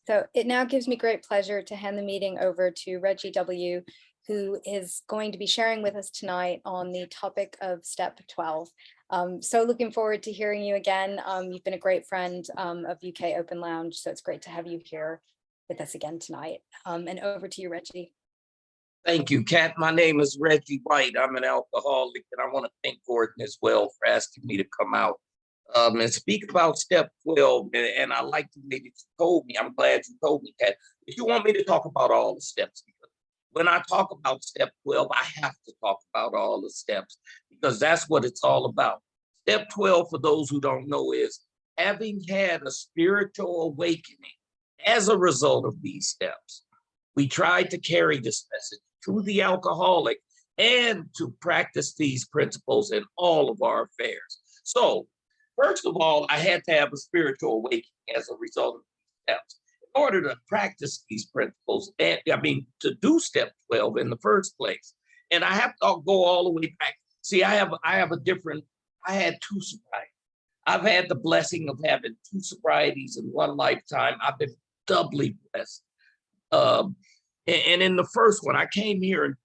So it now gives me great pleasure to hand the meeting over to Reggie W., who is going to be sharing with us tonight on the topic of Step 12. So looking forward to hearing you again. You've been a great friend of UK Open Lounge, so it's great to have you here with us again tonight. And over to you, Reggie. Thank you, Kat. My name is Reggie White. I'm an alcoholic, and I want to thank Gordon as well for asking me to come out and speak about Step 12. And I like the way that you told me. I'm glad you told me, Kat. If you want me to talk about all the steps, because when I talk about Step 12, I have to talk about all the steps because that's what it's all about. Step 12, for those who don't know, is having had a spiritual awakening as a result of these steps. We tried to carry this message to the alcoholic and to practice these principles in all of our affairs. So, first of all, I had to have a spiritual awakening as a result of these steps. In order to practice these principles, and to do Step 12 in the first place. And I have to go all the way back. See, I had two sobrieties. I've had the blessing of having two sobrieties in one lifetime. I've been doubly blessed. And in the first one, I came here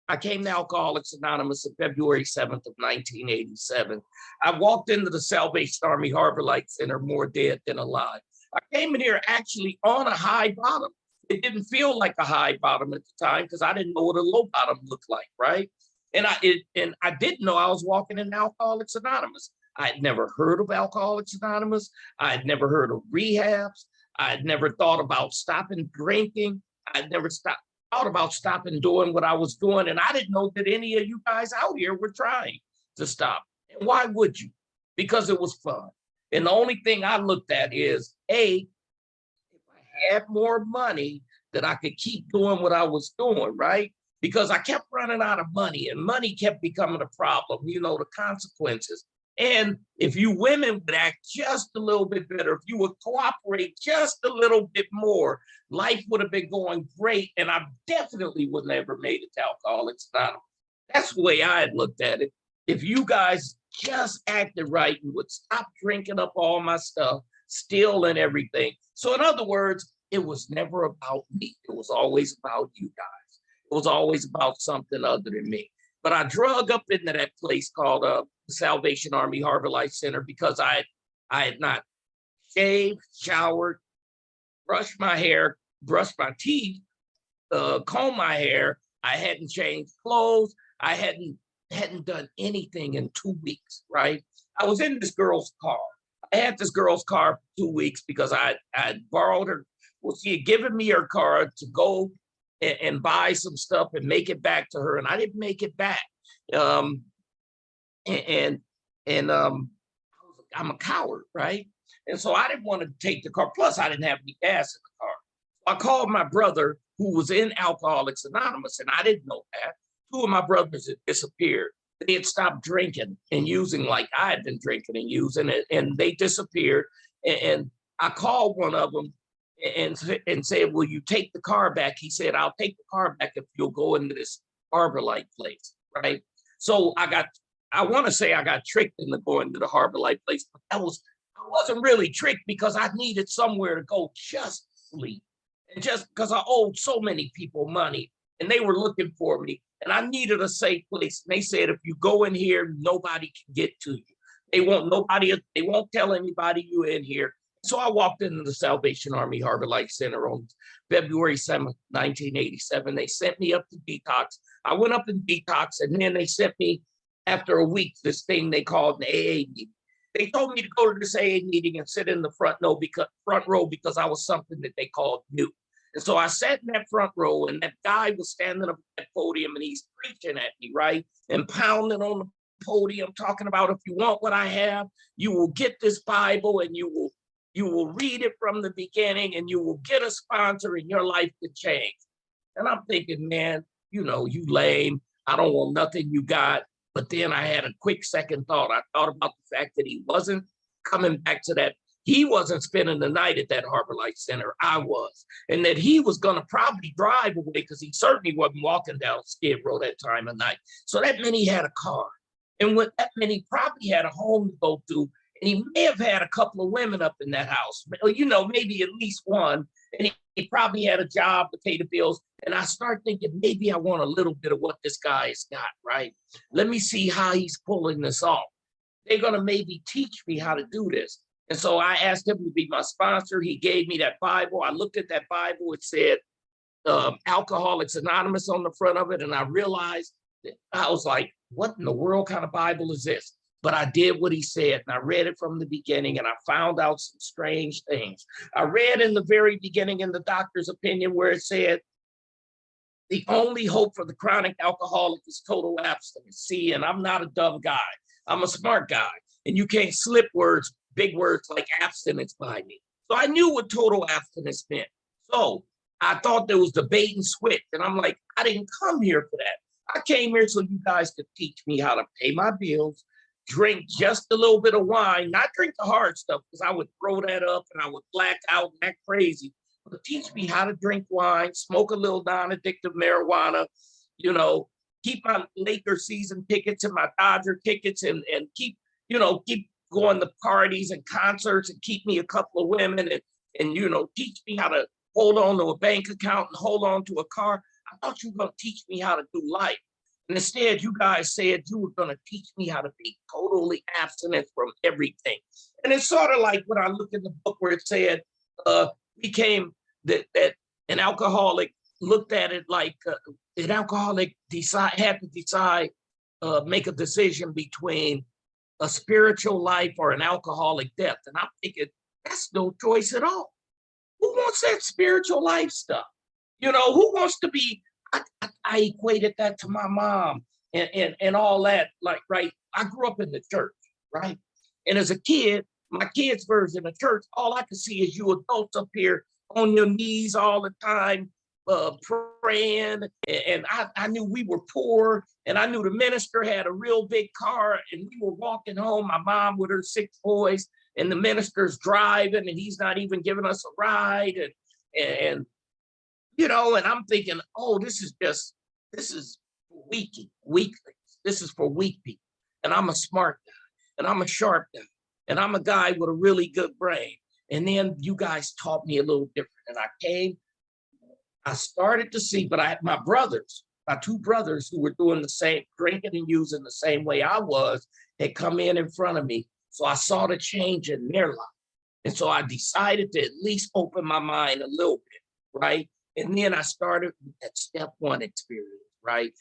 I came to Alcoholics Anonymous on February 7th of 1987. I walked into the Salvation Army Harbor Light Center more dead than alive. I came in here actually on a high bottom. It didn't feel like a high bottom at the time because I didn't know what a low bottom looked like, right? And I didn't know I was walking in Alcoholics Anonymous. I had never heard of Alcoholics Anonymous. I had never heard of rehabs. I had never thought about stopping drinking. I'd never thought about stopping doing what I was doing. And I didn't know that any of you guys out here were trying to stop. And why would you? Because it was fun. And the only thing I looked at is, if I had more money, that I could keep doing what I was doing, right? Because I kept running out of money and money kept becoming a problem, the consequences. And if you women would act just a little bit better, if you would cooperate just a little bit more, life would have been going great. And I definitely would never made it to Alcoholics Anonymous. That's the way I had looked at it. If you guys just acted right and would stop drinking up all my stuff, stealing everything. So in other words, it was never about me. It was always about you guys. It was always about something other than me. But I drug up into that place called the Salvation Army Harbor Life Center because I had not shaved, showered, brushed my hair, brushed my teeth, combed my hair. I hadn't changed clothes. I hadn't done anything in 2 weeks, right? I was in this girl's car. I had this girl's car for 2 weeks because I borrowed her. Well, she had given me her car to go and buy some stuff and make it back to her, and I didn't make it back. I'm a coward, right? And so I didn't want to take the car. Plus, I didn't have any gas in the car. So I called my brother, who was in Alcoholics Anonymous, and I didn't know that. Two of my brothers had disappeared. They had stopped drinking and using like I had been drinking and using it, and they disappeared. And I called one of them and said, will you take the car back? He said, I'll take the car back if you'll go into this Harbor Light place, right? So I want to say I got tricked into going to the Harbor Light place, but I wasn't really tricked because I needed somewhere to go just sleep. And just because I owed so many people money and they were looking for me and I needed a safe place. And they said, if you go in here, nobody can get to you. They won't tell anybody you're in here. So I walked into the Salvation Army Harbor Light Center on February 7th, 1987. They sent me up to detox. I went up in detox, and then they sent me, after a week, this thing they called an AA meeting. They told me to go to this AA meeting and sit in the front row because I was something that they called new. And so I sat in that front row, and that guy was standing up at that podium, and he's preaching at me, right? And pounding on the podium, talking about, if you want what I have, you will get this Bible, and you will read it from the beginning and you will get a sponsor and your life could change. And I'm thinking, man, you lame. I don't want nothing you got. But then I had a quick second thought. I thought about the fact that he wasn't coming back to that. He wasn't spending the night at that Harbor Light Center. I was. And that he was going to probably drive away because he certainly wasn't walking down Skid Row that time of night. So that meant he had a car. And with that meant he probably had a home to go to. And he may have had a couple of women up in that house, maybe at least one. And he probably had a job to pay the bills. And I start thinking, maybe I want a little bit of what this guy has got, right? Let me see how he's pulling this off. They're going to maybe teach me how to do this. And so I asked him to be my sponsor. He gave me that Bible. I looked at that Bible. It said Alcoholics Anonymous on the front of it. And I realized that I was like, what in the world kind of Bible is this? But I did what he said, and I read it from the beginning, and I found out some strange things. I read in the very beginning in the doctor's opinion where it said, the only hope for the chronic alcoholic is total abstinence. See, and I'm not a dumb guy. I'm a smart guy, and you can't slip words, big words like abstinence by me. So I knew what total abstinence meant. So I thought there was the bait and switch, and I'm like, I didn't come here for that. I came here so you guys could teach me how to pay my bills, drink just a little bit of wine, not drink the hard stuff, because I would throw that up and I would black out and act crazy. But teach me how to drink wine, smoke a little non-addictive marijuana, keep my Lakers season tickets and my Dodger tickets and keep going to parties and concerts and keep me a couple of women and teach me how to hold on to a bank account and hold on to a car. I thought you were going to teach me how to do life. And instead, you guys said you were going to teach me how to be totally abstinent from everything. And it's sort of like when I look in the book where it said, became that an alcoholic looked at it like an alcoholic had to decide, make a decision between a spiritual life or an alcoholic death. And I'm thinking, that's no choice at all. Who wants that spiritual life stuff? Who wants to be, I equated that to my mom and all that, like, right? I grew up in the church, right? And as a kid, my kid's version of church, all I could see is you adults up here on your knees all the time, praying. And I knew we were poor, and I knew the minister had a real big car, and we were walking home, my mom with her 6 boys, and the minister's driving, and he's not even giving us a ride. And and I'm thinking, oh, this is for weaklings. This is for weak people. And I'm a smart guy, and I'm a sharp guy, and I'm a guy with a really good brain. And then you guys taught me a little different. And I started to see, but I had my 2 brothers who were doing the same, drinking and using the same way I was, had come in front of me. So I saw the change in their life. And so I decided to at least open my mind a little bit, right? And then I started with that step 1 experience, right?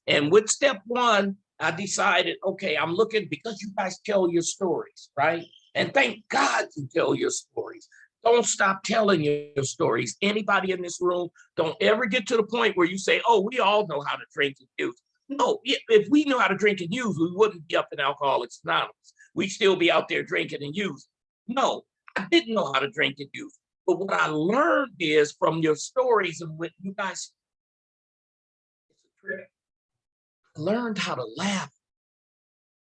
And with step 1, I decided, okay, I'm looking, because you guys tell your stories, right? And thank God you tell your stories. Don't stop telling your stories. Anybody in this room, don't ever get to the point where you say, oh, we all know how to drink and use. No, if we knew how to drink and use, we wouldn't be up in Alcoholics Anonymous. We'd still be out there drinking and using. No, I didn't know how to drink and use. But what I learned is from your stories and what you guys, it's a trick. I learned how to laugh.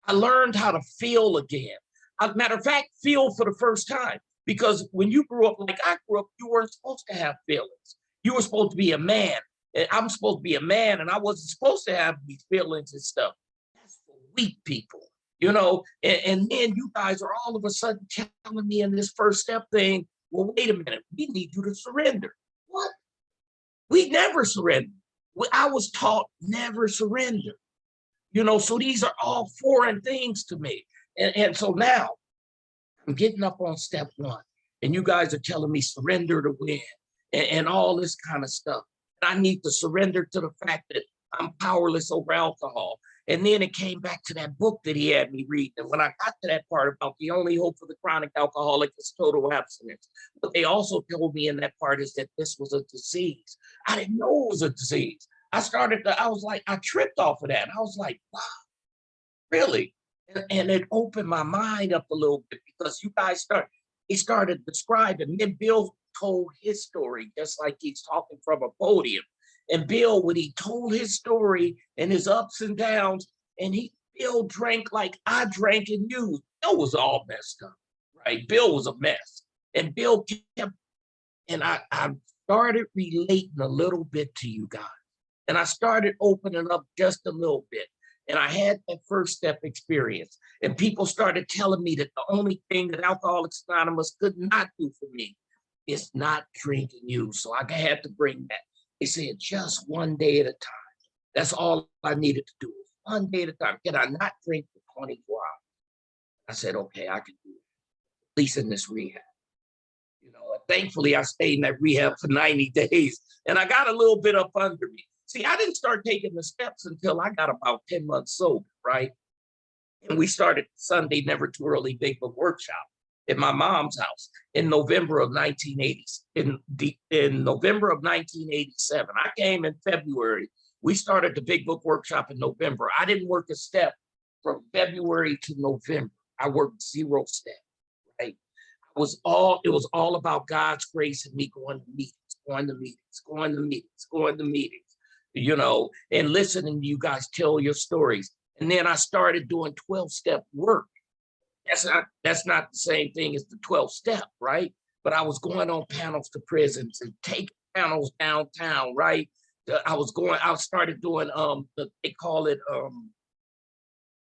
I learned how to feel again. As a matter of fact, feel for the first time. Because when you grew up like I grew up, you weren't supposed to have feelings. You were supposed to be a man. And I'm supposed to be a man, and I wasn't supposed to have these feelings and stuff. That's for weak people, And then you guys are all of a sudden telling me in this first step thing, well, wait a minute, we need you to surrender. What? We never surrender. I was taught never surrender. So these are all foreign things to me. And so now I'm getting up on step 1, and you guys are telling me surrender to win and all this kind of stuff. And I need to surrender to the fact that I'm powerless over alcohol. And then it came back to that book that he had me read. And when I got to that part about the only hope for the chronic alcoholic is total abstinence, what they also told me in that part is that this was a disease. I didn't know it was a disease. I tripped off of that. I was like, wow, really? And it opened my mind up a little bit, because you guys started describing. Then Bill told his story, just like he's talking from a podium. And Bill, when he told his story and his ups and downs, and Bill drank like I drank and used. Bill was all messed up, right? Bill was a mess. And Bill kept, and I started relating a little bit to you guys. And I started opening up just a little bit. And I had that first step experience. And people started telling me that the only thing that Alcoholics Anonymous could not do for me is not drink and use. So I had to bring that. They said just one day at a time. That's all I needed to do. One day at a time. Can I not drink for 24 hours? I said, okay, I can do it, at least in this rehab. You know, and thankfully I stayed in that rehab for 90 days and I got a little bit up under me. See, I didn't start taking the steps until I got about 10 months sober, right? And we started Sunday Never Too Early Big Book Workshop at my mom's house in November of 1980. In November of 1987, I came in February. We started the Big Book Workshop in November. I didn't work a step from February to November. I worked 0 steps, right? It was all about God's grace and me going to meetings, going to meetings, going to meetings, going to meetings, you know, and listening to you guys tell your stories. And then I started doing 12-step work. That's not the same thing as the 12 step, right? But I was going on panels to prisons and taking panels downtown, right? I started doing they call it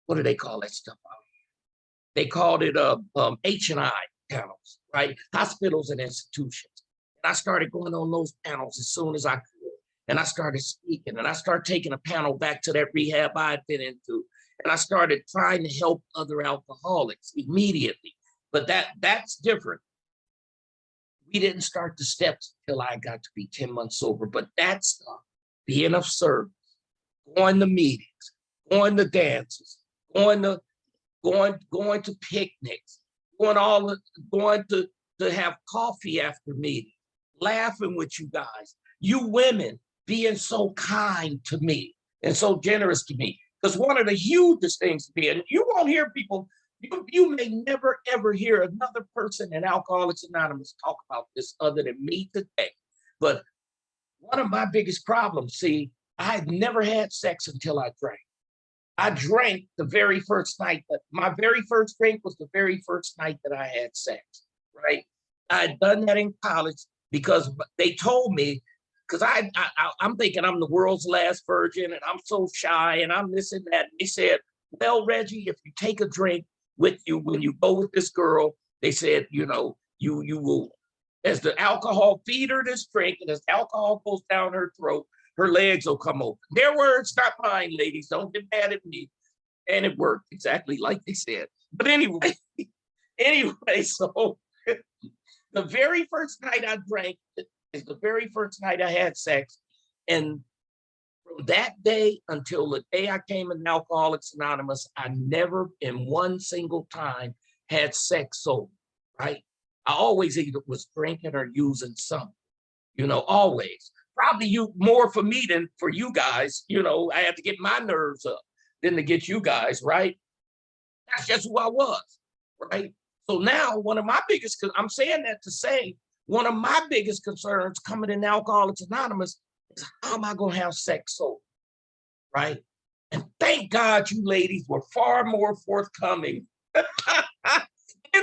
what do they call that stuff out here? They called it H&I panels, right? Hospitals and institutions. And I started going on those panels as soon as I could. And I started speaking and I started taking a panel back to that rehab I had been into. And I started trying to help other alcoholics immediately. But that's different. We didn't start the steps until I got to be 10 months sober. But that stuff, being of service, going to meetings, going to dances, going to picnics, going to have coffee after meetings, laughing with you guys, you women being so kind to me and so generous to me. Because one of the hugest things to be, and you won't hear people, you may never ever hear another person in Alcoholics Anonymous talk about this other than me today. But one of my biggest problems, see, I had never had sex until I drank. I drank the very first night, my very first drink was the very first night that I had sex, right? I had done that in college because they told me, because I'm thinking I'm the world's last virgin and I'm so shy and I'm this and that. And they said, well, Reggie, if you take a drink with you when you go with this girl, they said, you know, you will, as the alcohol feed her this drink and as alcohol goes down her throat, her legs will come open. Their words, not mine, ladies. Don't get mad at me. And it worked exactly like they said. But anyway, so the very first night I drank is the very first night I had sex. And from that day until the day I came in Alcoholics Anonymous, I never in one single time had sex sober, right? I always either was drinking or using something, you know, always. Probably you more for me than for you guys, you know, I had to get my nerves up than to get you guys, right? That's just who I was, right? So now one of my biggest, I'm saying that to say, one of my biggest concerns coming in Alcoholics Anonymous is how am I going to have sex sober, right? And thank God you ladies were far more forthcoming in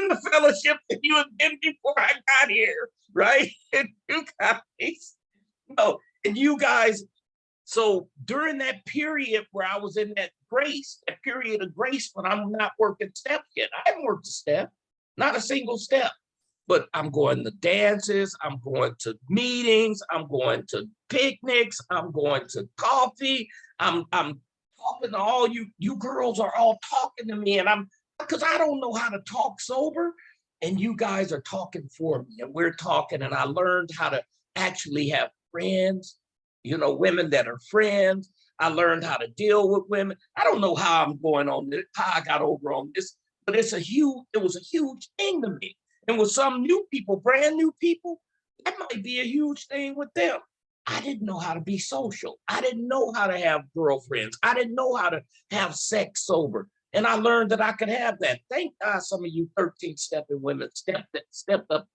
the fellowship than you had been before I got here, right? And you guys, so during that period where I was in that period of grace when I'm not working steps yet, I haven't worked a step, not a single step. But I'm going to dances, I'm going to meetings, I'm going to picnics, I'm going to coffee, I'm talking to all you girls are all talking to me, and because I don't know how to talk sober, and you guys are talking for me, and we're talking, and I learned how to actually have friends, you know, women that are friends. I learned how to deal with women. I don't know how I'm going on this, how I got over on this, but it was a huge thing to me. And with some new people, brand new people, that might be a huge thing with them. I didn't know how to be social. I didn't know how to have girlfriends. I didn't know how to have sex sober. And I learned that I could have that. Thank God some of you 13-stepping women stepped up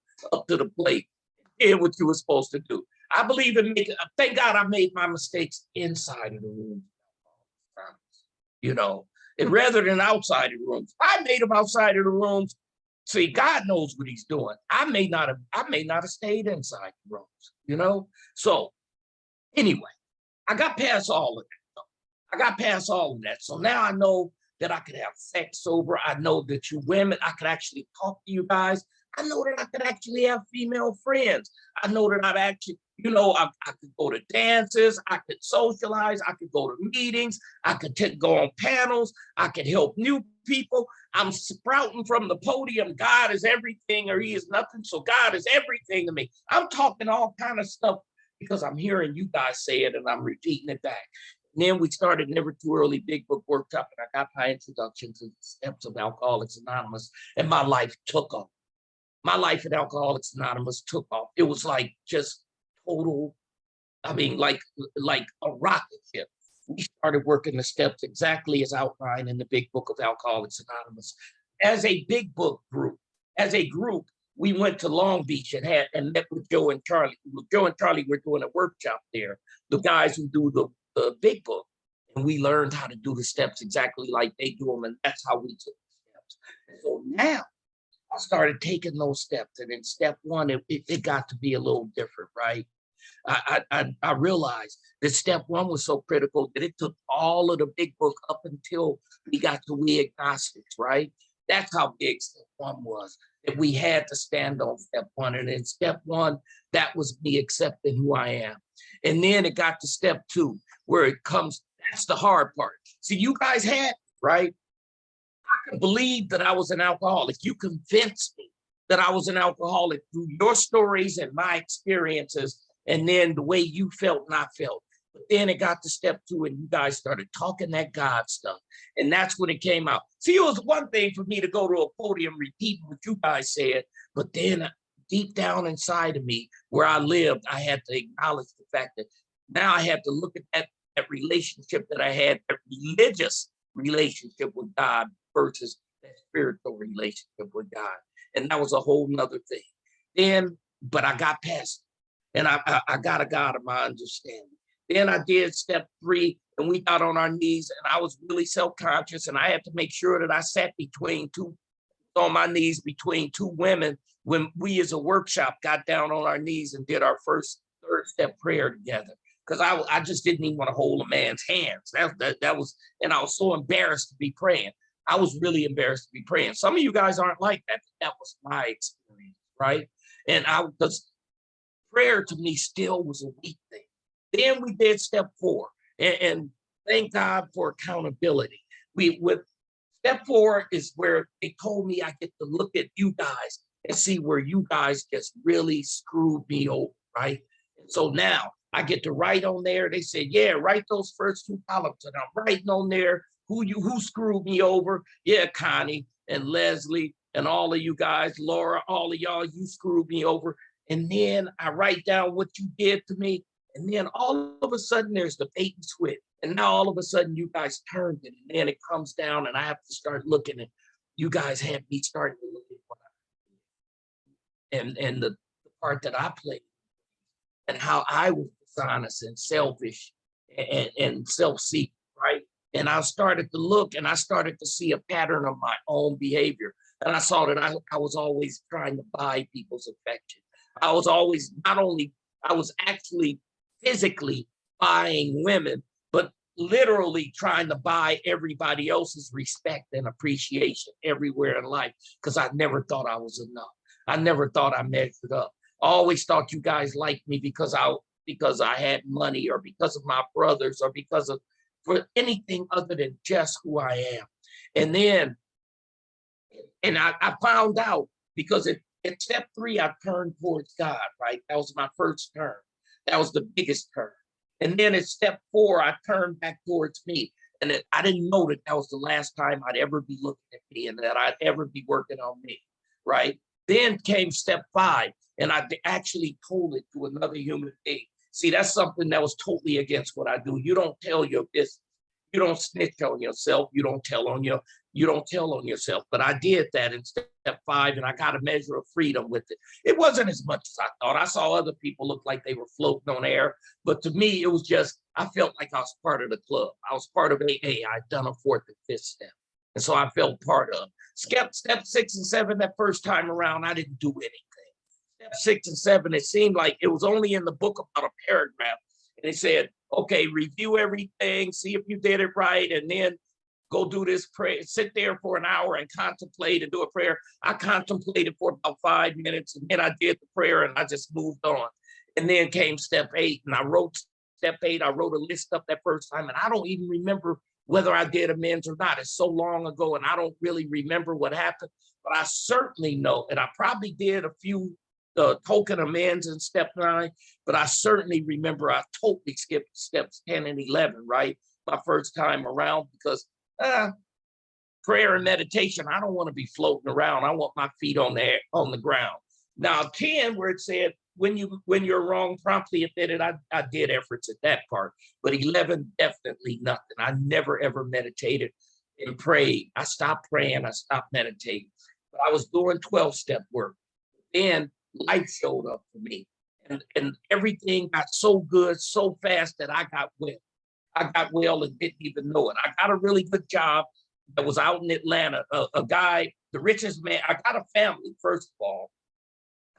to the plate and did what you were supposed to do. I believe in thank God I made my mistakes inside of the room, you know, and rather than outside of the rooms. I made them outside of the rooms. See, God knows what he's doing. I may not have stayed inside the rooms, you know? So anyway, I got past all of it. I got past all of that. So now I know that I could have sex sober. I know that you women, I could actually talk to you guys. I know that I could actually have female friends. I know that I've actually, I could go to dances. I could socialize. I could go to meetings. I could go on panels. I could help new people. I'm sprouting from the podium. God is everything or he is nothing. So God is everything to me. I'm talking all kind of stuff because I'm hearing you guys say it and I'm repeating it back. And then we started Never Too Early Big Book Workshop, and I got my introduction to the steps of Alcoholics Anonymous, and my life took off. My life at Alcoholics Anonymous took off. It was like just total, like a rocket ship. We started working the steps exactly as outlined in the Big Book of Alcoholics Anonymous. As a big book group, we went to Long Beach and met with Joe and Charlie. Joe and Charlie were doing a workshop there, the guys who do the big book. And we learned how to do the steps exactly like they do them. And that's how we took the steps. And so now I started taking those steps. And in step one, it got to be a little different, right? I realized that step one was so critical that it took all of the big book up until we got to we agnostics, right? That's how big step one was, that we had to stand on step one. And in step one, that was me accepting who I am. And then it got to step two, where it comes, that's the hard part. See, you guys had, right? I could believe that I was an alcoholic. You convinced me that I was an alcoholic through your stories and my experiences, and then the way you felt and I felt. But then it got to step two, and you guys started talking that God stuff. And that's when it came out. See, it was one thing for me to go to a podium repeating what you guys said, but then deep down inside of me, where I lived, I had to acknowledge the fact that now I had to look at that relationship that I had, that religious relationship with God versus that spiritual relationship with God. And that was a whole nother thing. But I got past it, and I got a God of my understanding. Then I did step three, and we got on our knees, and I was really self-conscious, and I had to make sure that I sat on my knees between two women when we as a workshop got down on our knees and did our first third step prayer together. Because I just didn't even want to hold a man's hands. That was, and I was so embarrassed to be praying. I was really embarrassed to be praying. Some of you guys aren't like that. That was my experience, right? And because prayer to me still was a weak thing. Then we did step four, and thank God for accountability. With step four is where they told me I get to look at you guys and see where you guys just really screwed me over, right? And so now I get to write on there. They said, yeah, write those first two columns. And I'm writing on there who screwed me over. Yeah, Connie and Leslie and all of you guys, Laura, all of y'all, you screwed me over. And then I write down what you did to me. And then all of a sudden there's the bait and switch. And now all of a sudden you guys turned it. And then it comes down and I have to start looking at, you guys had me starting to look at what I did. And the part that I played and how I was dishonest and selfish and self-seeking, right? And I started to look and I started to see a pattern of my own behavior. And I saw that I was always trying to buy people's affection. I was always, I was actually physically buying women, but literally trying to buy everybody else's respect and appreciation everywhere in life, because I never thought I was enough. I never thought I measured up. I always thought you guys liked me because I had money, or because of my brothers, or for anything other than just who I am. And then, I found out, because at step three, I turned towards God, right? That was my first turn. That was the biggest turn. And then at step four, I turned back towards me. And I didn't know that was the last time I'd ever be looking at me and that I'd ever be working on me, right? Then came step five, and I actually told it to another human being. See, that's something that was totally against what I do. You don't tell your business. You don't snitch on yourself. You don't tell on yourself. But I did that in step five, and I got a measure of freedom with it. It wasn't as much as I thought. I saw other people look like they were floating on air. But to me, it was just, I felt like I was part of the club. I was part of AA. I'd done a fourth and fifth step. And so I felt part of. Step 6 and 7, that first time around, I didn't do anything. Step 6 and 7, it seemed like it was only in the book about a paragraph. And it said, okay, review everything, see if you did it right, and then go do this prayer, sit there for an hour and contemplate and do a prayer. I contemplated for about 5 minutes, and then I did the prayer and I just moved on. And then came step 8, and I wrote step 8. I wrote a list up that first time, and I don't even remember whether I did amends or not. It's so long ago, and I don't really remember what happened, but I certainly know, and I probably did a few token amends in step 9, but I certainly remember I totally skipped steps 10 and 11, right? My first time around, because prayer and meditation, I don't want to be floating around. I want my feet on the ground. Now 10, where it said, when you're wrong, promptly admit it, I did efforts at that part. But 11, definitely nothing. I never ever meditated and prayed. I stopped praying, I stopped meditating. But I was doing 12-step work. Then life showed up for me. And everything got so good, so fast that I got well. I got well and didn't even know it. I got a really good job that was out in Atlanta. A guy, the richest man. I got a family, first of all.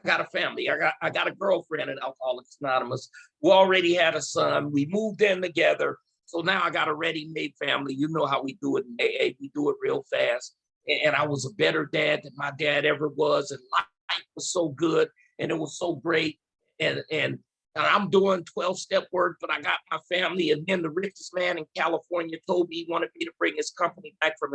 I got a family. I got a girlfriend at Alcoholics Anonymous who already had a son. We moved in together. So now I got a ready-made family. You know how we do it in AA. We do it real fast. And I was a better dad than my dad ever was. And life was so good and it was so great. And I'm doing 12-step work, but I got my family. And then the richest man in California told me he wanted me to bring his company back from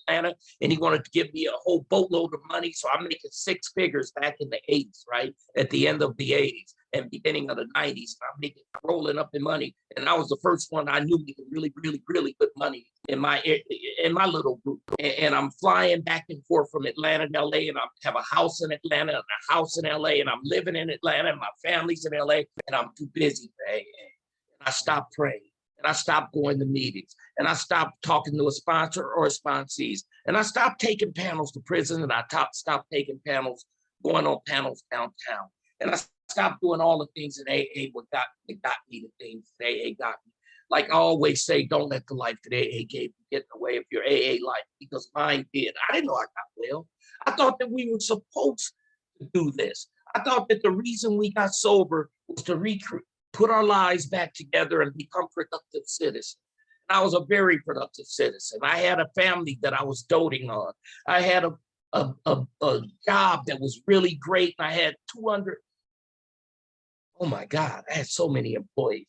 Atlanta, and he wanted to give me a whole boatload of money. So I'm making 6 figures back in the 80s, right? At the end of the 80s and beginning of the 90s. I'm rolling up in money. And I was the first one I knew making really, really, really good money in my little group. And I'm flying back and forth from Atlanta to LA, and I have a house in Atlanta and a house in LA, and I'm living in Atlanta, and my family's in LA, and I'm too busy for AA. And I stopped praying. And I stopped going to meetings, and I stopped talking to a sponsor or sponsees, and I stopped taking panels to prison, and I stopped taking panels, going on panels downtown, and I stopped doing all the things that AA got me, the things that AA got me. Like I always say, don't let the life that AA gave you get in the way of your AA life, because mine did. I didn't know I got well. I thought that we were supposed to do this. I thought that the reason we got sober was to put our lives back together and become productive citizens. And I was a very productive citizen. I had a family that I was doting on. I had a job that was really great. And I had 200, oh my God, I had so many employees.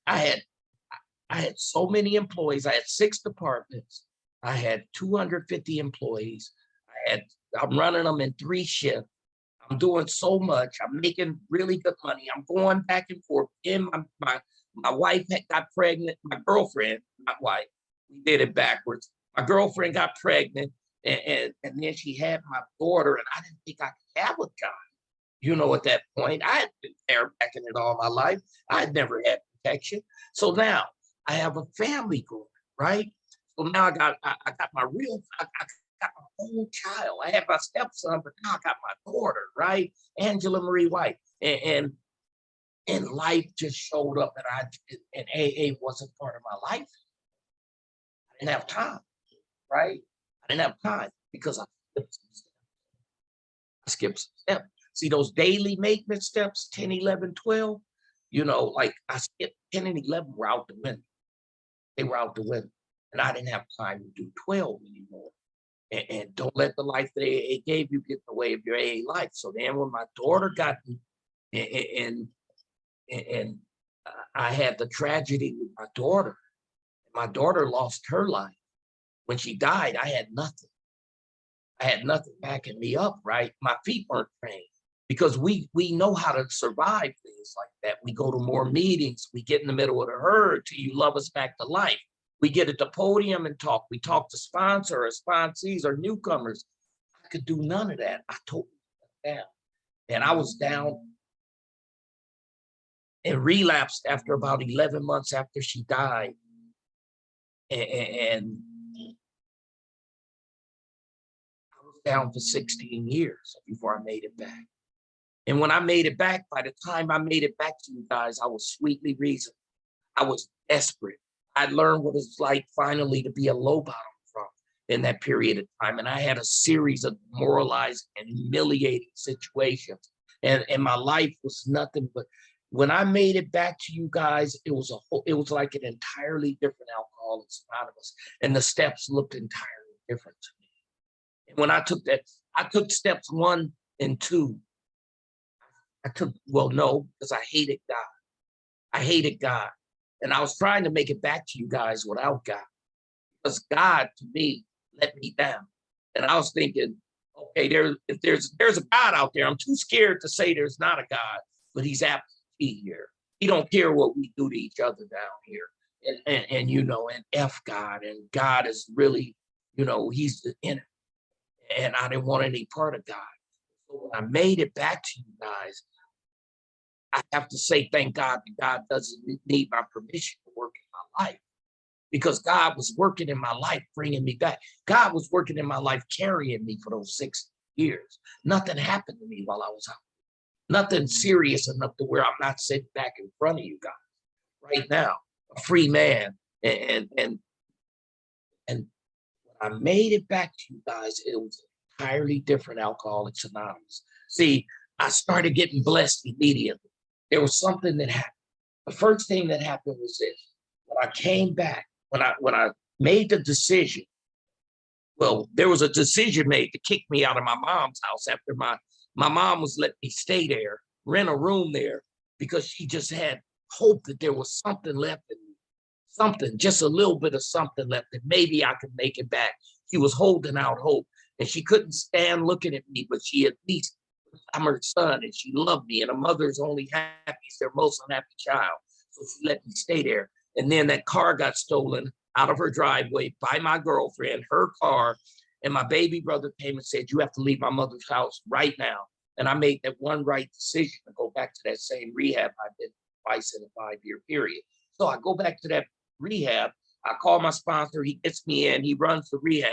I had so many employees. I had 6 departments. I had 250 employees. I'm running them in 3 shifts. I'm doing so much. I'm making really good money. I'm going back and forth. And my wife got pregnant. My girlfriend, not wife, we did it backwards. My girlfriend got pregnant, and then she had my daughter, and I didn't think I could have a child. At that point, I had been there back in it all my life. I had never had protection. So now I have a family growing, right? So now I got my got my own child. I had my stepson, but now I got my daughter, right? Angela Marie White. And life just showed up, and AA wasn't part of my life. I didn't have time, right? I didn't have time because I skipped some steps. See those daily maintenance steps, 10, 11, 12, like I skipped 10 and 11 were out the window. They were out the window. And I didn't have time to do 12 anymore. And don't let the life that AA gave you get in the way of your AA life. So then when my daughter got me, and I had the tragedy with my daughter. My daughter lost her life. When she died, I had nothing. I had nothing backing me up, right? My feet weren't trained because we know how to survive things like that. We go to more meetings. We get in the middle of the herd till you love us back to life. We get at the podium and talk. We talk to sponsor or sponsees or newcomers. I could do none of that. I totally went down. And I was down and relapsed after about 11 months after she died. And I was down for 16 years before I made it back. And when I made it back, by the time I made it back to you guys, I was sweetly reasoned. I was desperate. I learned what it's like finally to be a low bottom from in that period of time. And I had a series of demoralizing and humiliating situations and my life was nothing but. When I made it back to you guys, it was like an entirely different Alcoholics Anonymous, and the steps looked entirely different to me. And when I took steps 1 and 2. Well, no, because I hated God. I hated God. And I was trying to make it back to you guys without God. Because God, to me, let me down. And I was thinking, okay, if there's a God out there, I'm too scared to say there's not a God, but he's absentee here. He don't care what we do to each other down here. And you know, and F God. And God is really, you know, he's the enemy. And I didn't want any part of God. So when I made it back to you guys, I have to say thank God that God doesn't need my permission to work in my life, because God was working in my life, bringing me back. God was working in my life, carrying me for those 6 years. Nothing happened to me while I was out. Nothing serious enough to where I'm not sitting back in front of you guys right now, a free man. And when I made it back to you guys, it was entirely different Alcoholics Anonymous. See, I started getting blessed immediately. There was something that happened. The first thing that happened was this. When I came back, when I made the decision, well, there was a decision made to kick me out of my mom's house after my mom was letting me stay there, rent a room there, because she just had hope that there was something left in me, something, just a little bit of something left, that maybe I could make it back. She was holding out hope, and she couldn't stand looking at me, but she at least, I'm her son, and she loved me, and a mother's only happy is their most unhappy child. So she let me stay there. And then that car got stolen out of her driveway by my girlfriend, her car, and my baby brother came and said, you have to leave my mother's house right now. And I made that one right decision to go back to that same rehab I've been twice in a 5-year period. So I go back to that rehab. I call my sponsor. He gets me in. He runs the rehab.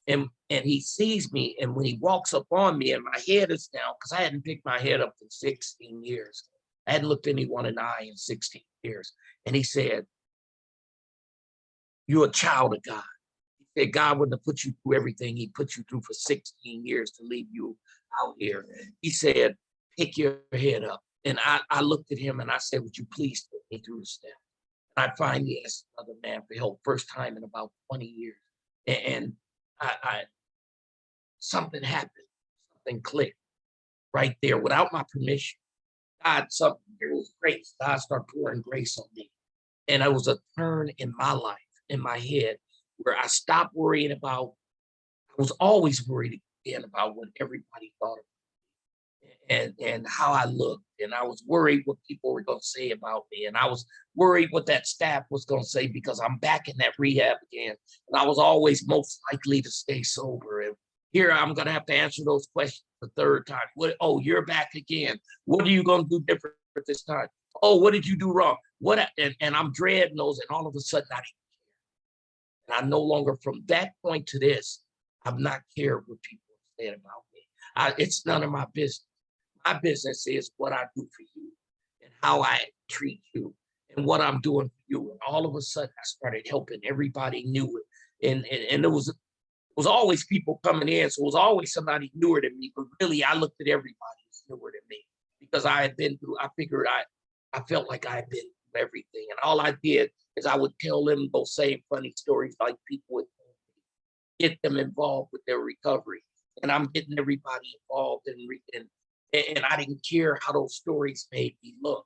And he sees me, and when he walks up on me and my head is down, because I hadn't picked my head up in 16 years. I hadn't looked anyone in the eye in 16 years. And he said, you're a child of God. He said, God wouldn't have put you through everything he put you through for 16 years to leave you out here. He said, pick your head up. And I looked at him and I said, would you please take me through the steps? And I finally asked another man for help, first time in about 20 years. And I something happened, something clicked right there without my permission. God, something, there was grace. God started pouring grace on me. And it was a turn in my life, in my head, where I stopped worrying about, I was always worried again about what everybody thought of me and how I looked. And I was worried what people were going to say about me. And I was worried what that staff was going to say, because I'm back in that rehab again. And I was always most likely to stay sober. And here I'm going to have to answer those questions the third time. What? Oh, you're back again. What are you going to do different this time? Oh, what did you do wrong? What? And I'm dreading those. And all of a sudden, I didn't care. And I no longer, from that point to this, I've not cared what people are saying about me. It's none of my business. My business is what I do for you and how I treat you and what I'm doing for you. And all of a sudden, I started helping everybody new. And it was always people coming in. So it was always somebody newer than me. But really, I looked at everybody as newer than me, because I had been through, I figured I felt like I had been through everything. And all I did is I would tell them those same funny stories like people would get them involved with their recovery. And I'm getting everybody involved and I didn't care how those stories made me look.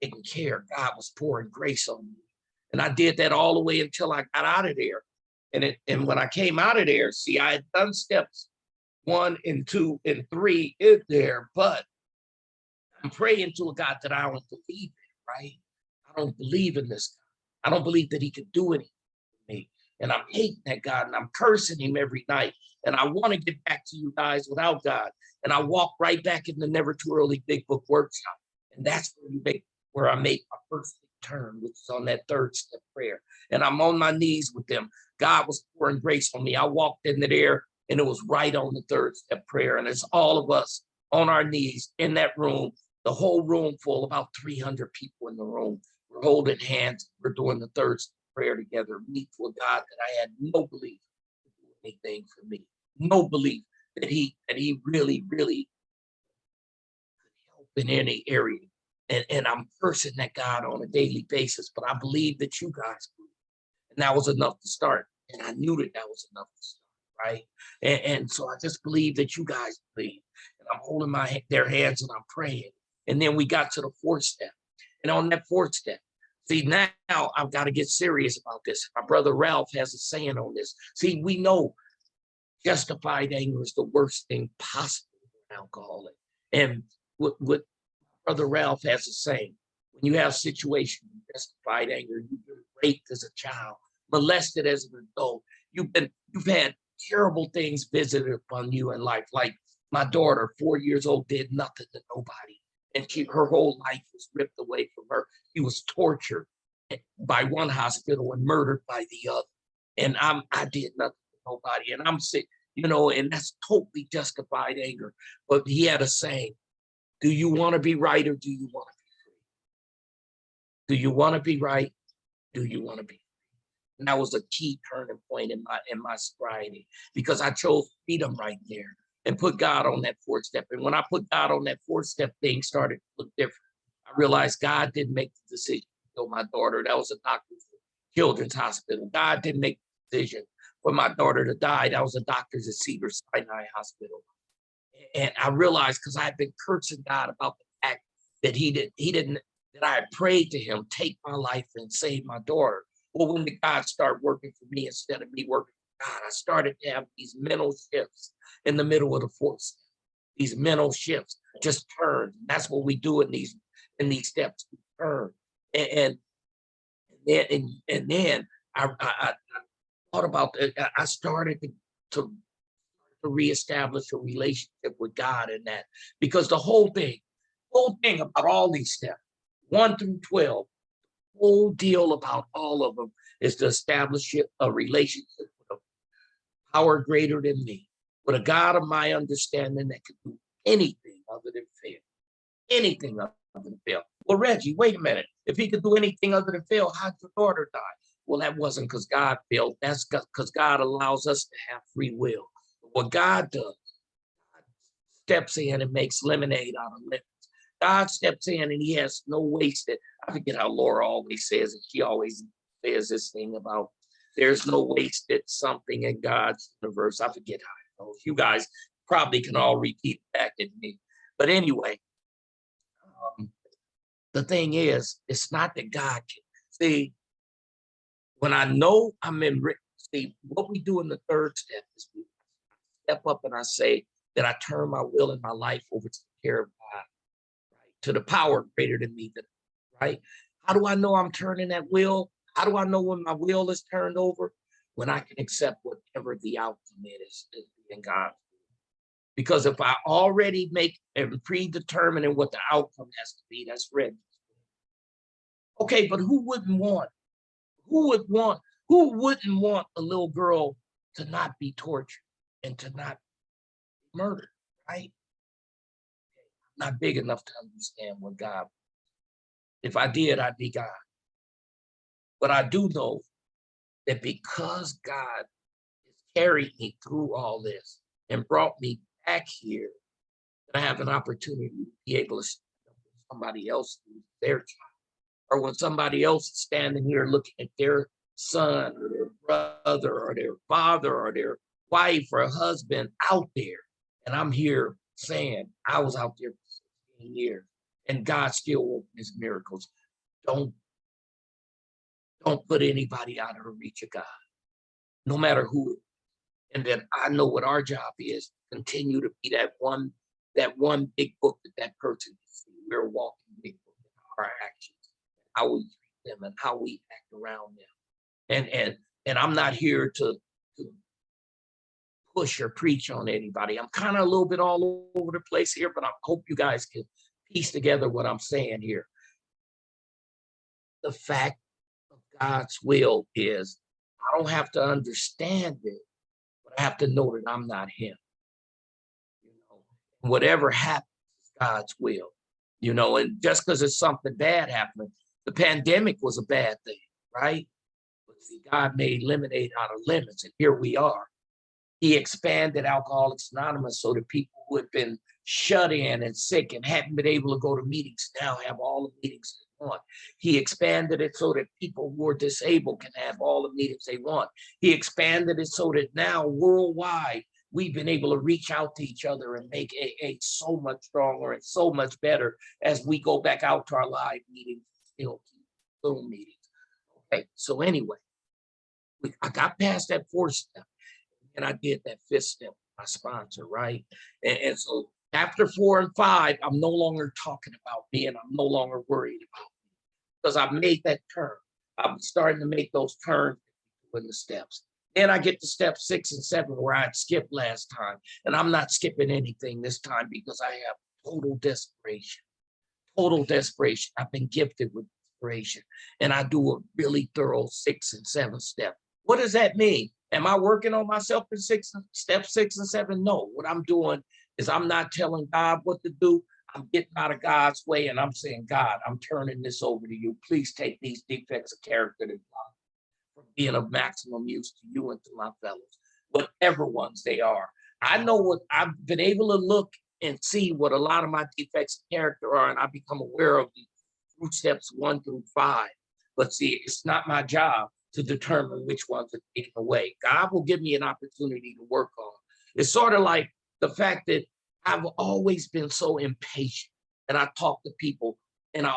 I didn't care. God was pouring grace on me. And I did that all the way until I got out of there. And when I came out of there, see, I had done steps 1 and 2 and 3 in there, but I'm praying to a God that I don't believe in, right? I don't believe in this God. I don't believe that he could do anything for me. And I'm hating that God, and I'm cursing him every night. And I want to get back to you guys without God. And I walk right back in the Never Too Early Big Book Workshop. And that's where I make my first turn, which is on that 3rd step prayer. And I'm on my knees with them. God was pouring grace on me. I walked into there, and it was right on the 3rd step prayer. And it's all of us on our knees in that room, the whole room full, about 300 people in the room. We're holding hands. We're doing the 3rd step prayer together, meet with God that I had no belief to do anything for me, no belief that he really, really in any area. And I'm cursing that God on a daily basis, but I believe that you guys believe. And that was enough to start. And I knew that that was enough to start, right? And so I just believe that you guys believe. And I'm holding their hands and I'm praying. And then we got to the fourth step. And on that fourth step, see, now I've got to get serious about this. My brother Ralph has a saying on this. See, we know justified anger is the worst thing possible for an alcoholic. And what Brother Ralph has a saying, when you have situations of justified anger, you've been raped as a child, molested as an adult, you've had terrible things visited upon you in life. Like my daughter, 4 years old, did nothing to nobody. And her whole life was ripped away from her. She was tortured by one hospital and murdered by the other. And I did nothing to nobody. And I'm sick, and that's totally justified anger. But he had a saying, do you want to be right or do you want to be free? Do you want to be right? Do you want to be free? And that was a key turning point in my sobriety, because I chose freedom right there and put God on that fourth step. And when I put God on that fourth step, things started to look different. I realized God didn't make the decision to kill my daughter. That was a doctor's children's hospital. God didn't make the decision for my daughter to die. That was a doctor's at Cedars-Sinai Hospital. And I realized, because I had been cursing God about the fact that that I had prayed to him, take my life and save my daughter. Well, when the God started working for me instead of me working for God, I started to have these mental shifts in the middle of the fourth step. These mental shifts just turn. That's what we do in these steps. We turn. And then I thought about it. I started to reestablish a relationship with God in that, because the whole thing about all these steps, 1 through 12, whole deal about all of them is to establish a relationship with a power greater than me, with a God of my understanding that can do anything other than fail. Anything other than fail. Well, Reggie, wait a minute. If he could do anything other than fail, how'd your daughter die? Well, that wasn't because God failed. That's because God allows us to have free will. What God does, God steps in and makes lemonade out of lemons. God steps in and he has no wasted. I forget how Laura always says it. She always says this thing about there's no wasted something in God's universe. I forget how it goes. You guys probably can all repeat it back at me. But anyway, the thing is, it's not that God can. See, when I know I'm in, see, what we do in the third step is we step up and I say that I turn my will and my life over to the care of God, right? To the power greater than me, right? How do I know I'm turning that will? How do I know when my will is turned over? When I can accept whatever the outcome is in God. Because if I already make and predetermining what the outcome has to be, that's Reggie. Okay, but who wouldn't want a little girl to not be tortured and to not be murdered, right? I'm not big enough to understand what God. If I did, I'd be God. But I do know that because God has carried me through all this and brought me back here, that I have an opportunity to be able to stand up with somebody else who's their child. Or when somebody else is standing here looking at their son or their brother or their father or their wife or husband out there. And I'm here saying, I was out there for 16 years and God still working his miracles. Don't put anybody out of the reach of God, no matter who. And then I know what our job is, continue to be that one big book that person can see. We're walking big book in our actions, how we treat them and how we act around them. And I'm not here to push or preach on anybody. I'm kind of a little bit all over the place here, but I hope you guys can piece together what I'm saying here. The fact of God's will is I don't have to understand it, but I have to know that I'm not him. Whatever happens is God's will, and just because it's something bad happening, the pandemic was a bad thing, right? But see, God made lemonade out of lemons, and here we are. He expanded Alcoholics Anonymous so that people who had been shut in and sick and hadn't been able to go to meetings now have all the meetings they want. He expanded it so that people who are disabled can have all the meetings they want. He expanded it so that now worldwide, we've been able to reach out to each other and make AA so much stronger and so much better as we go back out to our live meetings, still keep Zoom meetings. Okay, so anyway, I got past that fourth step and I did that fifth step, my sponsor, right? And so after 4 and 5, I'm no longer talking about me and I'm no longer worried about me because I've made that turn. I'm starting to make those turns in the steps. Then I get to step 6 and 7 where I had skipped last time. And I'm not skipping anything this time because I have total desperation. Total desperation. I've been gifted with desperation. And I do a really thorough 6 and 7 step. What does that mean? Am I working on myself in step 6 and 7? No. What I'm doing is I'm not telling God what to do. I'm getting out of God's way and I'm saying, God, I'm turning this over to you. Please take these defects of character that from being of maximum use to you and to my fellows, whatever ones they are. I know what I've been able to look and see what a lot of my defects of character are, and I become aware of them through steps 1 through 5. But see, it's not my job to determine which ones are taken away. God will give me an opportunity to work on. It's sort of like the fact that I've always been so impatient, and I talk to people, and I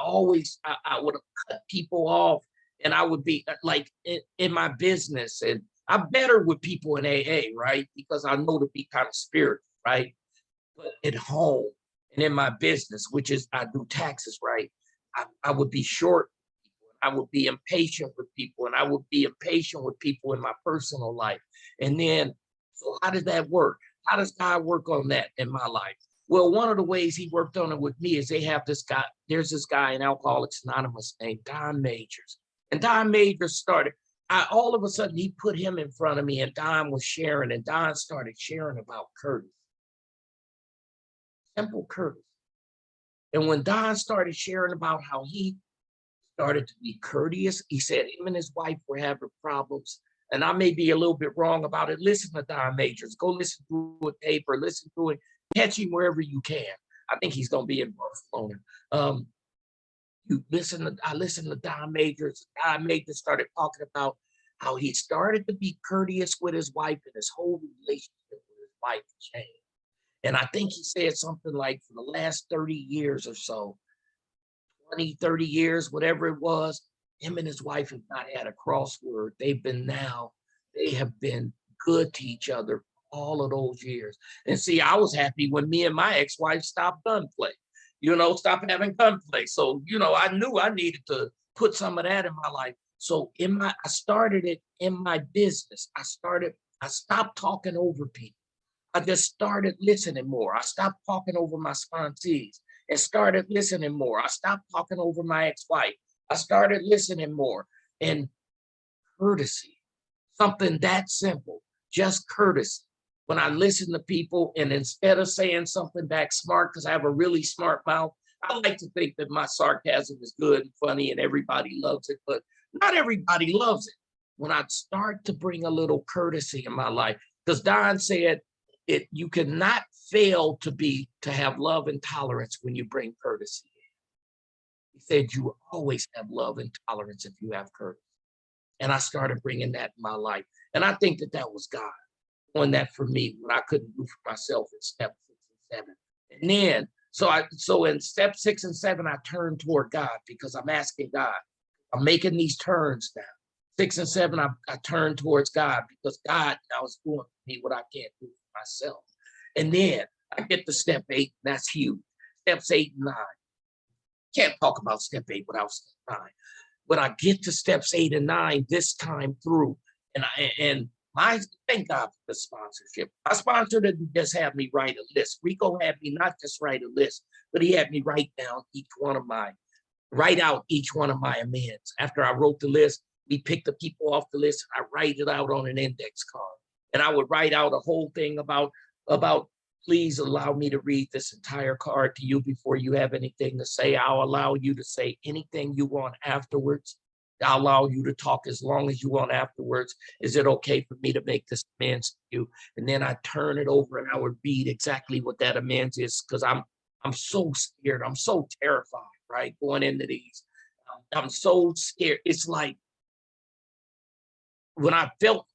would cut people off, and I would be like in my business, and I'm better with people in AA, right? Because I know to be kind of spiritual, right? But at home and in my business, which is I do taxes, right? I would be short. I would be impatient with people, and I would be impatient with people in my personal life. And then, so how does that work? How does God work on that in my life? Well, one of the ways he worked on it with me is they have this guy, there's this guy in Alcoholics Anonymous named Don Majors. And Don Majors started, all of a sudden he put him in front of me and Don was sharing, and Don started sharing about courtesy. Simple courtesy. And when Don started sharing about how he started to be courteous, he said him and his wife were having problems. And I may be a little bit wrong about it. Listen to Don Majors. Go listen to a tape or listen to it. Catch him wherever you can. I think he's going to be in Barcelona. I listened to Don Majors. Don Majors started talking about how he started to be courteous with his wife and his whole relationship with his wife changed. And I think he said something like for the last 30 years or so, 20, 30 years, whatever it was, him and his wife have not had a crossword. They have been good to each other all of those years. And see, I was happy when me and my ex-wife stopped gunplay, stopped having gunplay. So, I knew I needed to put some of that in my life. So I started it in my business. I stopped talking over people. I just started listening more. I stopped talking over my sponsees and started listening more. I stopped talking over my ex-wife. I started listening more. And courtesy, something that simple, just courtesy. When I listen to people and instead of saying something back smart, because I have a really smart mouth, I like to think that my sarcasm is good and funny and everybody loves it, but not everybody loves it. When I start to bring a little courtesy in my life, because Don said, you cannot fail to have love and tolerance when you bring courtesy in. He said you will always have love and tolerance if you have courtesy. And I started bringing that in my life. And I think that was God doing that for me when I couldn't do for myself in step 6 and 7. And then, so in step 6 and 7, I turned toward God because I'm asking God. I'm making these turns now. 6 and 7, I turned towards God because God now is doing for me what I can't do for myself. And then I get to step 8, that's huge. Steps 8 and 9. Can't talk about step 8 without step 9. But I get to steps 8 and 9 this time through. And thank God for the sponsorship. My sponsor didn't just have me write a list. Rico had me not just write a list, but he had me write out each one of my amends. After I wrote the list, we picked the people off the list. I write it out on an index card. And I would write out a whole thing about please allow me to read this entire card to you before you have anything to say. I'll allow you to say anything you want afterwards. I'll allow you to talk as long as you want afterwards. Is it okay for me to make this amends to you? And then I turn it over and I would read exactly what that amends is, because I'm so scared. I'm so terrified, right? Going into these. I'm so scared. It's like when I felt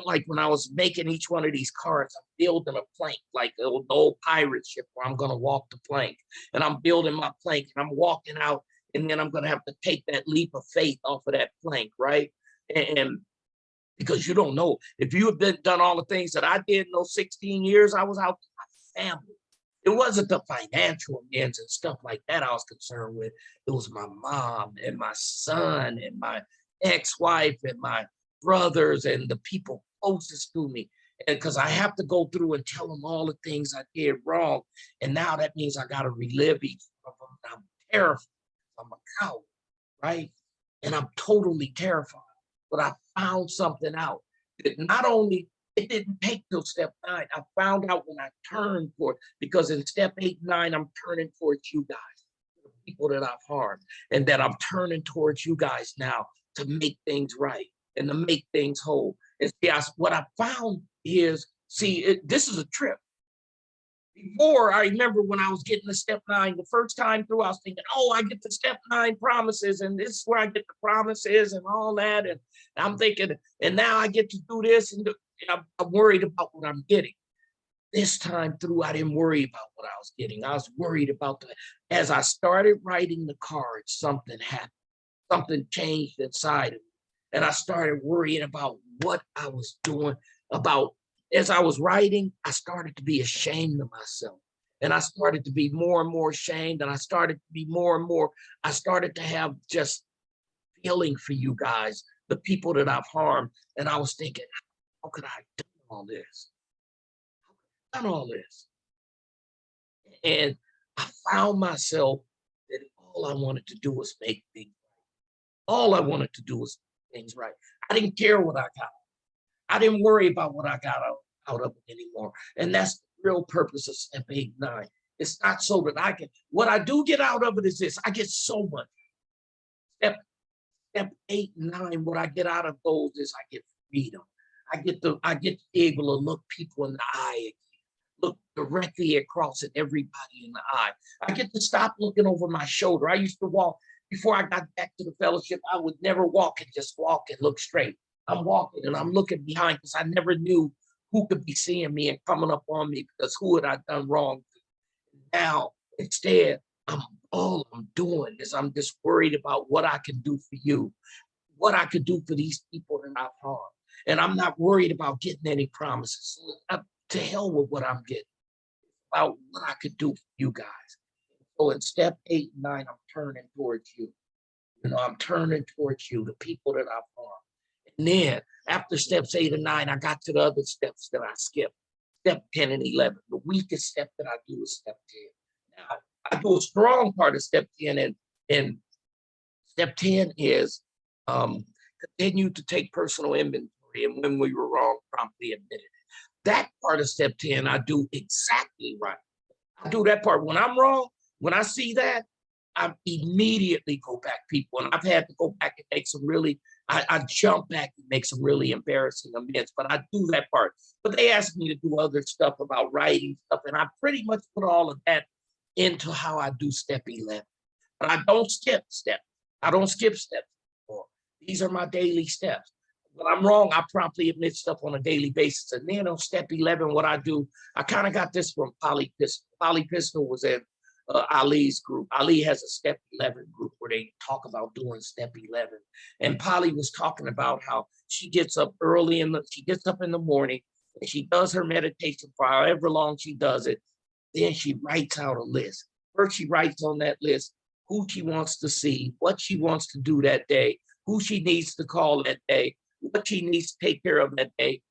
like when I was making each one of these cards, I'm building a plank, like the old pirate ship where I'm gonna walk the plank. And I'm building my plank and I'm walking out, and then I'm gonna have to take that leap of faith off of that plank, right? And because you don't know if you have done all the things that I did in those 16 years, I was out with my family. It wasn't the financial ends and stuff like that I was concerned with. It was my mom and my son and my ex-wife and my brothers and the people closest to me. And because I have to go through and tell them all the things I did wrong. And now that means I got to relive each one of them. I'm terrified. I'm a coward, right? And I'm totally terrified. But I found something out that not only it didn't take till step 9. I found out when I turned for it, because in step 8, 9, I'm turning towards you guys, the people that I've harmed, and that I'm turning towards you guys now to make things right and to make things whole. And see, what I found is, this is a trip. Before, I remember when I was getting to step 9, the first time through, I was thinking, oh, I get to step 9 promises, and this is where I get the promises and all that. And I'm thinking, and now I get to do this, and I'm worried about what I'm getting. This time through, I didn't worry about what I was getting. I was worried about as I started writing the cards, something happened. Something changed inside of me. And I started worrying about what I was doing. As I was writing, I started to be ashamed of myself. And I started to be more and more ashamed. And I started to be more and more, I started to have just feeling for you guys, the people that I've harmed. And I was thinking, how could I have done all this? How could I have done all this? And I found myself that all I wanted to do was make things right. All I wanted to do was make things right. I didn't care what I got. I didn't worry about what I got out of it anymore. And that's the real purpose of step 8, 9. It's not so that I can, what I do get out of it is this: I get so much. Step 8 and 9, what I get out of those is I get freedom. I get to be able to look people in the eye again, look directly across at everybody in the eye. I get to stop looking over my shoulder. I used to walk, before I got back to the fellowship, I would never walk and just walk and look straight. I'm walking and I'm looking behind, because I never knew who could be seeing me and coming up on me, because who had I done wrong to? Now, instead, all I'm doing is I'm just worried about what I can do for you, what I could do for these people that I've harmed. And I'm not worried about getting any promises. So to hell with what I'm getting, about what I could do for you guys. So in step 8 and 9, I'm turning towards you. I'm turning towards you, the people that I've harmed. And then after steps 8 and 9, I got to the other steps that I skipped. Step 10 and 11. The weakest step that I do is step 10. Now, I do a strong part of step 10, and step 10 is continue to take personal inventory, and when we were wrong, promptly admit it. That part of step 10, I do exactly right. I do that part. When I'm wrong, when I see that, I immediately go back, people. And I've had to go back and make some really, I jump back and make some really embarrassing amends, but I do that part. But they asked me to do other stuff about writing stuff, and I pretty much put all of that into how I do step 11. But I don't skip steps. I don't skip steps anymore. These are my daily steps. When I'm wrong, I promptly admit stuff on a daily basis. And then on step 11, what I do, I kind of got this from Polly Pistol. Polly Pistol was in Ali's group. Ali has a step 11 group where they talk about doing step 11. And Polly was talking about how she gets up she gets up in the morning, and she does her meditation for however long she does it. Then she writes out a list. First, she writes on that list who she wants to see, what she wants to do that day, who she needs to call that day, what she needs to take care of that day.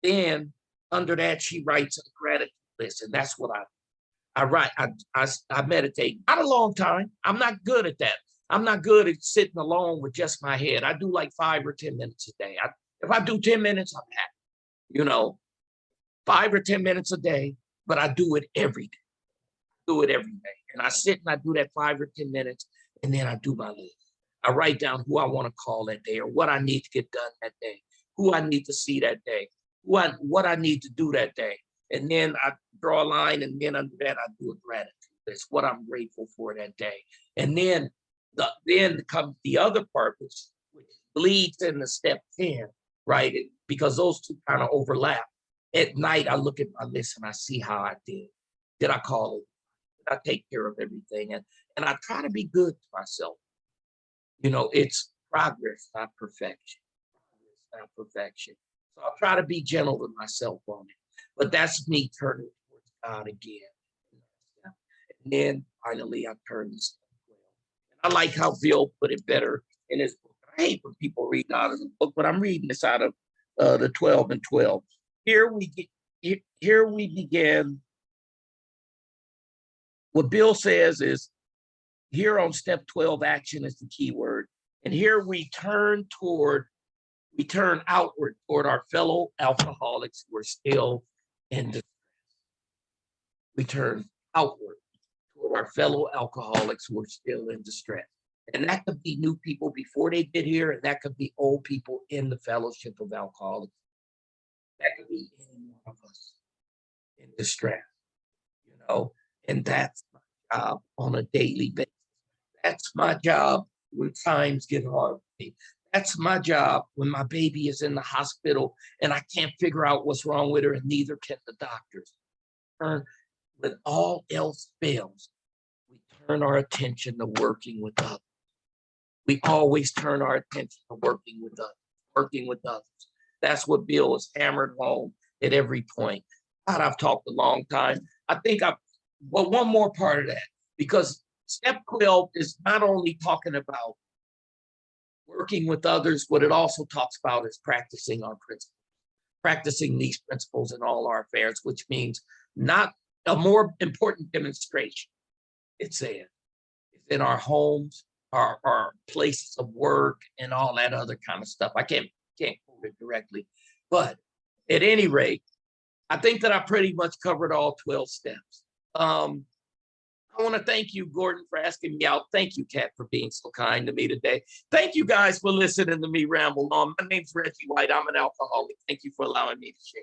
Then under that, she writes a gratitude list. And that's what I write. I meditate. Not a long time. I'm not good at that. I'm not good at sitting alone with just my head. I do like 5 or 10 minutes a day. If I do 10 minutes, I'm happy. 5 or 10 minutes a day, but I do it every day. Do it every day. And I sit and I do that 5 or 10 minutes, and then I do my list. I write down who I want to call that day or what I need to get done that day, who I need to see that day, what I need to do that day. And then I draw a line, and then under that, I do a gratitude. That's what I'm grateful for that day. And then comes the other part, which bleeds into step 10, right? Because those two kind of overlap. At night, I look at my list and I see how I did. Did I call it? Did I take care of everything? And I try to be good to myself. You know, it's progress, not perfection. Progress, not perfection. So I'll try to be gentle with myself on it. But that's me turning towards God again. And then finally, I turn to step 12. And I like how Bill put it better in his book. I hate when people read out of the book, but I'm reading this out of the 12 and 12. Here we begin. What Bill says is, here on step 12, action is the key word. And here we turn outward toward our fellow alcoholics who are still in distress. We turn outward toward our fellow alcoholics who are still in distress. And that could be new people before they get here, and that could be old people in the fellowship of alcoholics. That could be any one of us in distress, you know, and that's my job on a daily basis. That's my job when times get hard for me. That's my job when my baby is in the hospital and I can't figure out what's wrong with her, and neither can the doctors. When all else fails, we turn our attention to working with others. We always turn our attention to working with others. That's what Bill has hammered home at every point. God, I've talked a long time. I think one more part of that, because step 12 is not only talking about working with others, what it also talks about is practicing our principles, practicing these principles in all our affairs, which means not a more important demonstration. It's in our homes, our places of work, and all that other kind of stuff. I can't quote it directly, but at any rate, I think that I pretty much covered all 12 steps. I want to thank you, Gordon, for asking me out. Thank you, Kat, for being so kind to me today. Thank you guys for listening to me ramble on. My name's Reggie White. I'm an alcoholic. Thank you for allowing me to share.